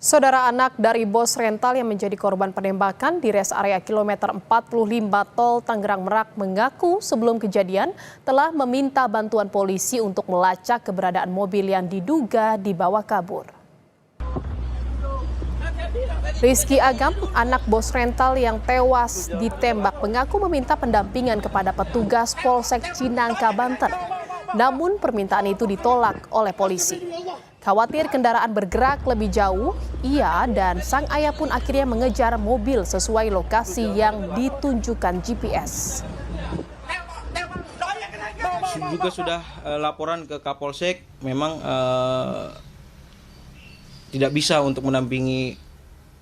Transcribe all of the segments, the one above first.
Saudara anak dari bos rental yang menjadi korban penembakan di res area kilometer 45 Tol Tangerang Merak mengaku sebelum kejadian telah meminta bantuan polisi untuk melacak keberadaan mobil yang diduga dibawa kabur. Rizky Agam, anak bos rental yang tewas ditembak, mengaku meminta pendampingan kepada petugas Polsek Cinangka, Banten. Namun permintaan itu ditolak oleh polisi. Khawatir kendaraan bergerak lebih jauh, ia dan sang ayah pun akhirnya mengejar mobil sesuai lokasi yang ditunjukkan GPS. Juga sudah laporan ke Kapolsek, memang tidak bisa untuk mendampingi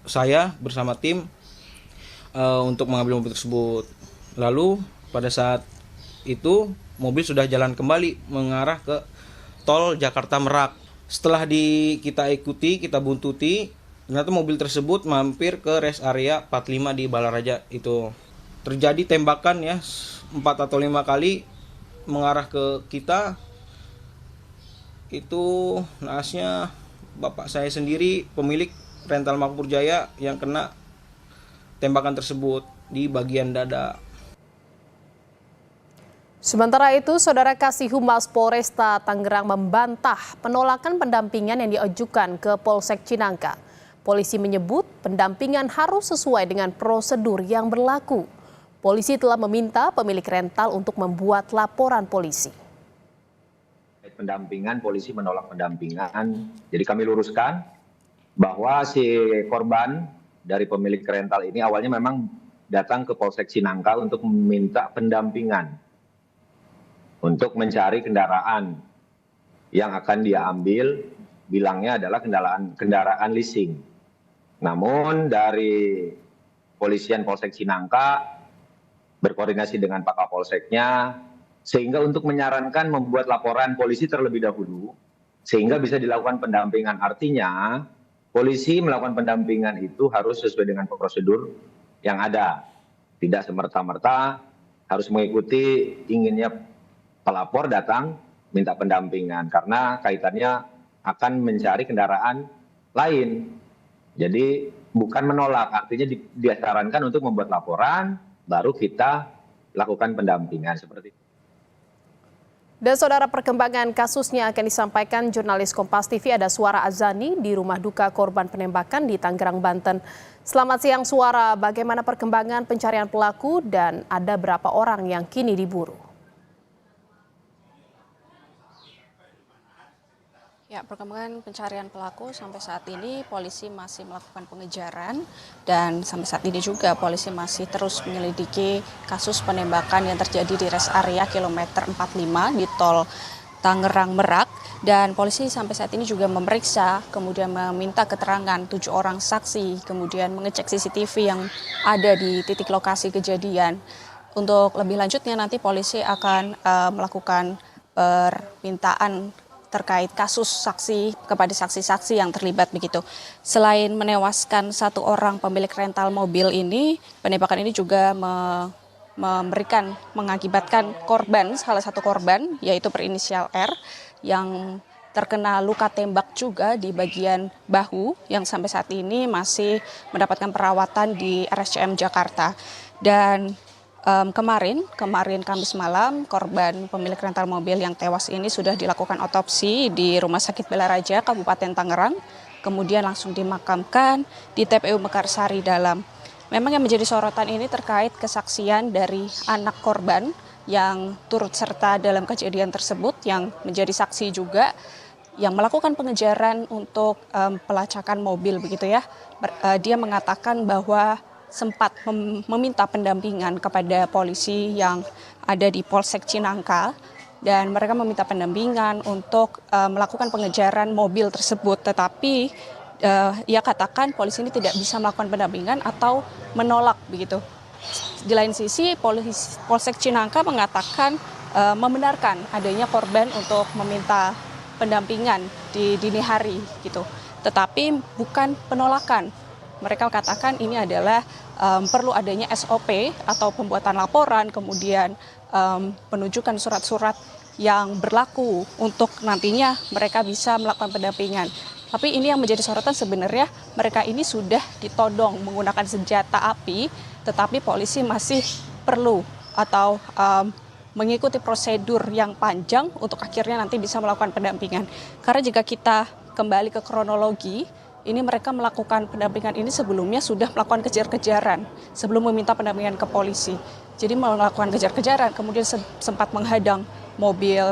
saya bersama tim untuk mengambil mobil tersebut. Lalu pada saat itu mobil sudah jalan kembali mengarah ke tol Jakarta Merak. Setelah kita ikuti, kita buntuti, ternyata mobil tersebut mampir ke rest area 45 di Balaraja. Itu terjadi tembakan ya 4 atau 5 kali mengarah ke kita. Itu naasnya bapak saya sendiri, pemilik rental Makmur Jaya, yang kena tembakan tersebut di bagian dada. Sementara itu, Saudara Kasih Humas Polresta Tangerang membantah penolakan pendampingan yang diajukan ke Polsek Cinangka. Polisi menyebut pendampingan harus sesuai dengan prosedur yang berlaku. Polisi telah meminta pemilik rental untuk membuat laporan polisi. Pendampingan, polisi menolak pendampingan. Jadi kami luruskan bahwa si korban dari pemilik rental ini awalnya memang datang ke Polsek Cinangka untuk meminta pendampingan untuk mencari kendaraan yang akan dia ambil, bilangnya adalah kendaraan leasing. Namun dari Polisian Polsek Cinangka berkoordinasi dengan Pak Kapolseknya, sehingga untuk menyarankan membuat laporan polisi terlebih dahulu, sehingga bisa dilakukan pendampingan. Artinya, polisi melakukan pendampingan itu harus sesuai dengan prosedur yang ada. Tidak semerta-merta harus mengikuti inginnya pelapor datang minta pendampingan, karena kaitannya akan mencari kendaraan lain. Jadi bukan menolak, artinya disarankan untuk membuat laporan, baru kita lakukan pendampingan seperti itu. Dan Saudara, perkembangan kasusnya akan disampaikan jurnalis Kompas TV. Ada Suara Azani di rumah duka korban penembakan di Tangerang, Banten. Selamat siang Suara, bagaimana perkembangan pencarian pelaku dan ada berapa orang yang kini diburu? Ya, perkembangan pencarian pelaku sampai saat ini polisi masih melakukan pengejaran dan sampai saat ini juga polisi masih terus menyelidiki kasus penembakan yang terjadi di rest area kilometer 45 di tol Tangerang Merak, dan polisi sampai saat ini juga memeriksa kemudian meminta keterangan 7 orang saksi, kemudian mengecek CCTV yang ada di titik lokasi kejadian. Untuk lebih lanjutnya nanti polisi akan melakukan permintaan terkait kasus saksi kepada saksi-saksi yang terlibat begitu. Selain menewaskan 1 orang pemilik rental mobil ini, penembakan ini juga mengakibatkan korban, salah satu korban yaitu berinisial R yang terkena luka tembak juga di bagian bahu yang sampai saat ini masih mendapatkan perawatan di RSCM Jakarta. Dan Kemarin Kamis malam, korban pemilik rental mobil yang tewas ini sudah dilakukan otopsi di Rumah Sakit Balaraja, Kabupaten Tangerang, kemudian langsung dimakamkan di TPU Mekarsari Dalam. Memang yang menjadi sorotan ini terkait kesaksian dari anak korban yang turut serta dalam kejadian tersebut, yang menjadi saksi juga, yang melakukan pengejaran untuk pelacakan mobil begitu ya. Dia mengatakan bahwa sempat meminta pendampingan kepada polisi yang ada di Polsek Cinangka, dan mereka meminta pendampingan untuk melakukan pengejaran mobil tersebut, tetapi ia katakan polisi ini tidak bisa melakukan pendampingan atau menolak begitu. Di lain sisi Polsek Cinangka mengatakan membenarkan adanya korban untuk meminta pendampingan di dini hari gitu, tetapi bukan penolakan. Mereka katakan ini adalah perlu adanya SOP atau pembuatan laporan, kemudian penunjukan surat-surat yang berlaku untuk nantinya mereka bisa melakukan pendampingan. Tapi ini yang menjadi sorotan sebenarnya mereka ini sudah ditodong menggunakan senjata api, tetapi polisi masih perlu atau mengikuti prosedur yang panjang untuk akhirnya nanti bisa melakukan pendampingan. Karena jika kita kembali ke kronologi, ini mereka melakukan pendampingan ini sebelumnya sudah melakukan kejar-kejaran sebelum meminta pendampingan ke polisi. Jadi melakukan kejar-kejaran, kemudian sempat menghadang mobil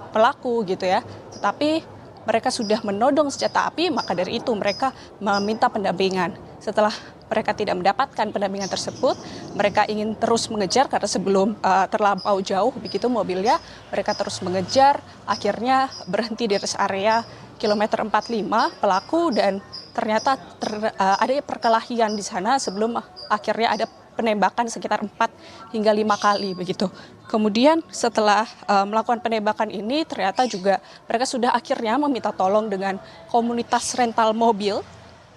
pelaku gitu ya. Tetapi mereka sudah menodong senjata api, maka dari itu mereka meminta pendampingan. Setelah mereka tidak mendapatkan pendampingan tersebut, mereka ingin terus mengejar karena sebelum terlampau jauh begitu mobilnya, mereka terus mengejar, akhirnya berhenti di rest area kilometer 45 pelaku dan ternyata ada perkelahian di sana sebelum akhirnya ada penembakan sekitar 4 hingga 5 kali begitu. Kemudian setelah melakukan penembakan ini ternyata juga mereka sudah akhirnya meminta tolong dengan komunitas rental mobil.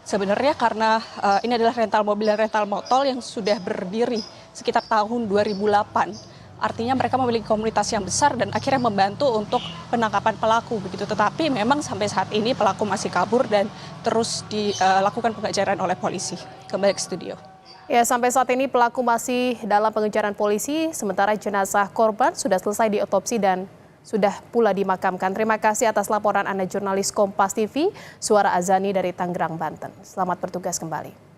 Sebenarnya karena ini adalah rental mobil dan rental motor yang sudah berdiri sekitar tahun 2008. Artinya mereka memiliki komunitas yang besar dan akhirnya membantu untuk penangkapan pelaku begitu. Tetapi memang sampai saat ini pelaku masih kabur dan terus dilakukan pengejaran oleh polisi. Kembali ke studio. Ya, sampai saat ini pelaku masih dalam pengejaran polisi, sementara jenazah korban sudah selesai diotopsi dan sudah pula dimakamkan. Terima kasih atas laporan Anda jurnalis Kompas TV, Suara Azani dari Tangerang, Banten. Selamat bertugas kembali.